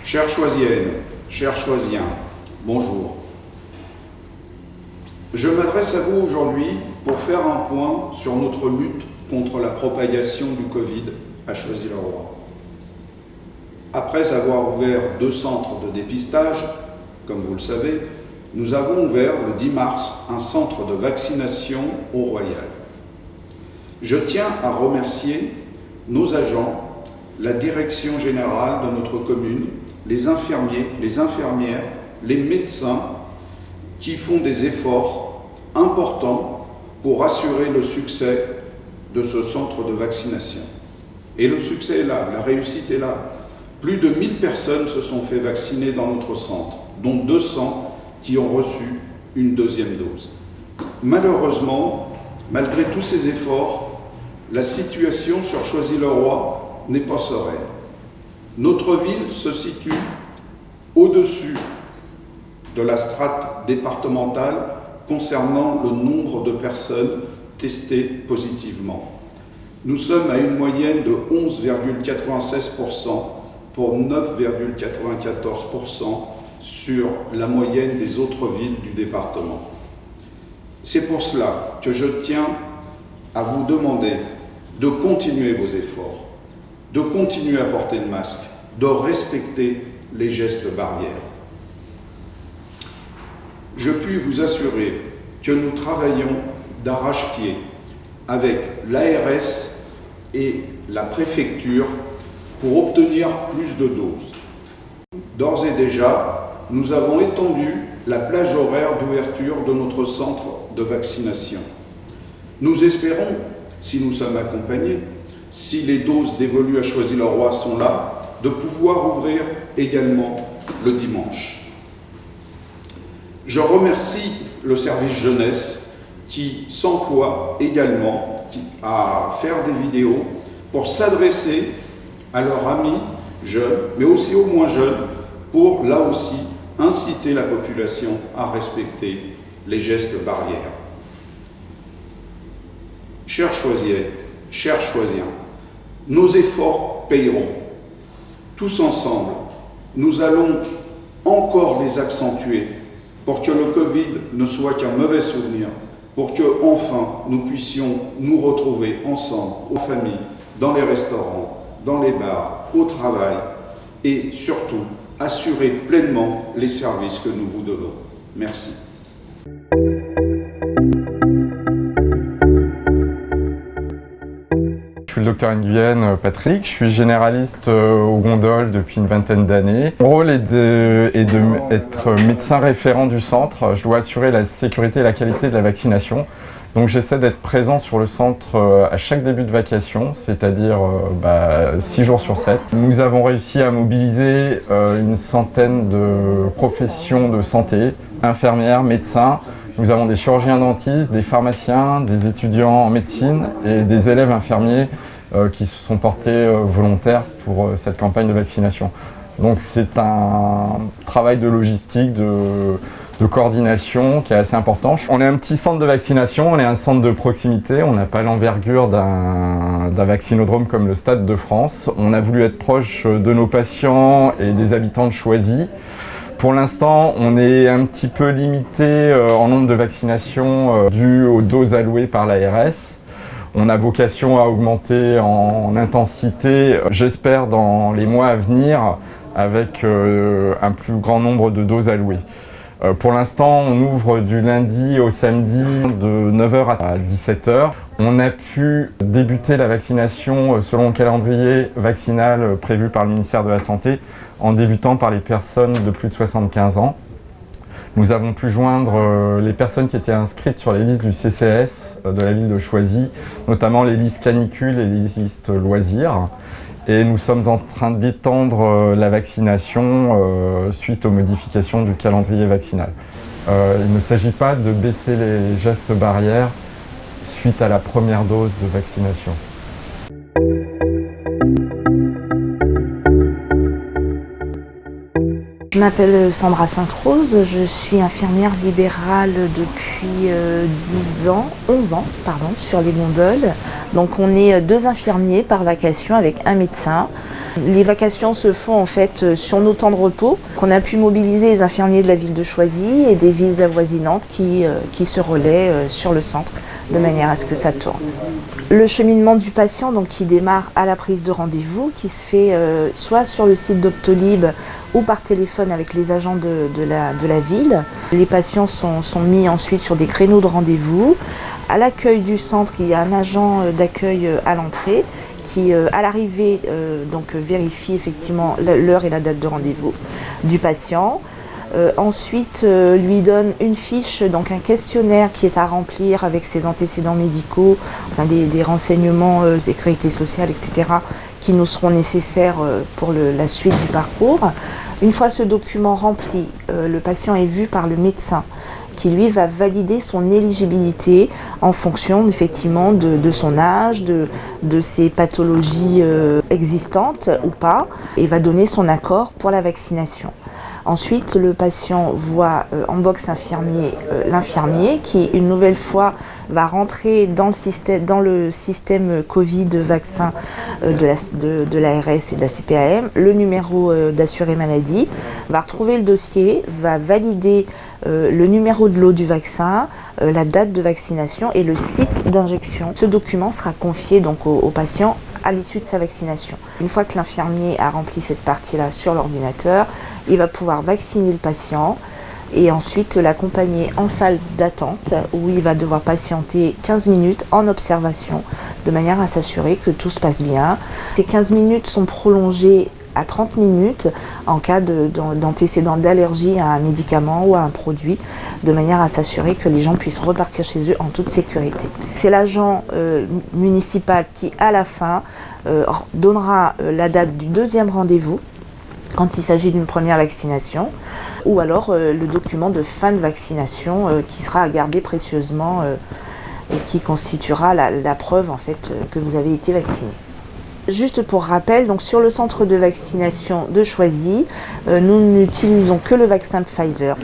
Chères Choisiennes, chers Choisiens, bonjour. Je m'adresse à vous aujourd'hui pour faire un point sur notre lutte contre la propagation du Covid à Choisy-le-Roi. Après avoir ouvert 2 centres de dépistage, comme vous le savez, nous avons ouvert le 10 mars un centre de vaccination au Royal. Je tiens à remercier nos agents, la direction générale de notre commune, les infirmiers, les infirmières, les médecins qui font des efforts importants pour assurer le succès de ce centre de vaccination. Et le succès est là, la réussite est là. Plus de 1000 personnes se sont fait vacciner dans notre centre, dont 200 qui ont reçu une 2e dose. Malheureusement, malgré tous ces efforts, la situation sur Choisy-le-Roi n'est pas sereine. Notre ville se situe au-dessus de la strate départementale concernant le nombre de personnes testées positivement. Nous sommes à une moyenne de 11,96% pour 9,94% sur la moyenne des autres villes du département. C'est pour cela que je tiens à vous demander de continuer vos efforts, de continuer à porter le masque, de respecter les gestes barrières. Je puis vous assurer que nous travaillons d'arrache-pied avec l'ARS et la préfecture pour obtenir plus de doses. D'ores et déjà, nous avons étendu la plage horaire d'ouverture de notre centre de vaccination. Nous espérons, si nous sommes accompagnés, si les doses dévolues à Choisy-le-Roi sont là, de pouvoir ouvrir également le dimanche. Je remercie le service jeunesse qui s'emploie également à faire des vidéos pour s'adresser à leurs amis jeunes, mais aussi aux moins jeunes, pour là aussi inciter la population à respecter les gestes barrières. Chers Choisiennes, chers Choisiens, nos efforts payeront. Tous ensemble, nous allons encore les accentuer pour que le Covid ne soit qu'un mauvais souvenir, pour que enfin nous puissions nous retrouver ensemble, aux familles, dans les restaurants, dans les bars, au travail et surtout assurer pleinement les services que nous vous devons. Merci. Je suis le docteur Nguyen Patrick, je suis généraliste aux gondoles depuis une vingtaine d'années. Mon rôle est d'être médecin référent du centre. Je dois assurer la sécurité et la qualité de la vaccination. Donc j'essaie d'être présent sur le centre à chaque début de vacation, c'est-à-dire 6 jours sur 7. Nous avons réussi à mobiliser une centaine de professions de santé, infirmières, médecins. Nous avons des chirurgiens dentistes, des pharmaciens, des étudiants en médecine et des élèves infirmiers qui se sont portés volontaires pour cette campagne de vaccination. Donc c'est un travail de logistique, de coordination qui est assez important. On est un petit centre de vaccination, on est un centre de proximité, on n'a pas l'envergure d'un vaccinodrome comme le Stade de France. On a voulu être proche de nos patients et des habitants de Choisy. Pour l'instant, on est un petit peu limité en nombre de vaccinations dues aux doses allouées par l'ARS. On a vocation à augmenter en intensité, j'espère dans les mois à venir, avec un plus grand nombre de doses allouées. Pour l'instant, on ouvre du lundi au samedi de 9h à 17h. On a pu débuter la vaccination selon le calendrier vaccinal prévu par le ministère de la Santé en débutant par les personnes de plus de 75 ans. Nous avons pu joindre les personnes qui étaient inscrites sur les listes du CCAS de la ville de Choisy, notamment les listes canicules et les listes loisirs. Et nous sommes en train d'étendre la vaccination suite aux modifications du calendrier vaccinal. Il ne s'agit pas de baisser les gestes barrières suite à la première dose de vaccination. Je m'appelle Sandra Sainte-Rose, je suis infirmière libérale depuis 11 ans, sur les gondoles, Donc on est 2 infirmiers par vacation avec un médecin. Les vacations se font en fait sur nos temps de repos, qu'on a pu mobiliser les infirmiers de la ville de Choisy et des villes avoisinantes qui se relaient sur le centre de manière à ce que ça tourne. Le cheminement du patient donc, qui démarre à la prise de rendez-vous, qui se fait soit sur le site Doctolib ou par téléphone avec les agents de la ville. Les patients sont mis ensuite sur des créneaux de rendez-vous. À l'accueil du centre, il y a un agent d'accueil à l'entrée qui, à l'arrivée, vérifie effectivement l'heure et la date de rendez-vous du patient. Ensuite, lui donne une fiche, donc un questionnaire qui est à remplir avec ses antécédents médicaux, enfin des renseignements sécurité sociale, etc., qui nous seront nécessaires pour la suite du parcours. Une fois ce document rempli, le patient est vu par le médecin qui lui va valider son éligibilité en fonction effectivement de son âge, de ses pathologies existantes ou pas, et va donner son accord pour la vaccination. Ensuite, le patient voit en box infirmier l'infirmier qui, une nouvelle fois, va rentrer dans le système Covid vaccin de l'ARS et de la CPAM, le numéro d'assuré maladie, va retrouver le dossier, va valider le numéro de lot du vaccin, la date de vaccination et le site d'injection. Ce document sera confié donc au patient à l'issue de sa vaccination. Une fois que l'infirmier a rempli cette partie-là sur l'ordinateur, il va pouvoir vacciner le patient et ensuite l'accompagner en salle d'attente où il va devoir patienter 15 minutes en observation de manière à s'assurer que tout se passe bien. Ces 15 minutes sont prolongées à 30 minutes en cas d'antécédent d'allergie à un médicament ou à un produit, de manière à s'assurer que les gens puissent repartir chez eux en toute sécurité. C'est l'agent municipal qui, à la fin, donnera la date du 2e rendez-vous quand il s'agit d'une première vaccination, ou alors le document de fin de vaccination qui sera à garder précieusement et qui constituera la preuve en fait que vous avez été vacciné. Juste pour rappel, donc sur le centre de vaccination de Choisy, nous n'utilisons que le vaccin Pfizer.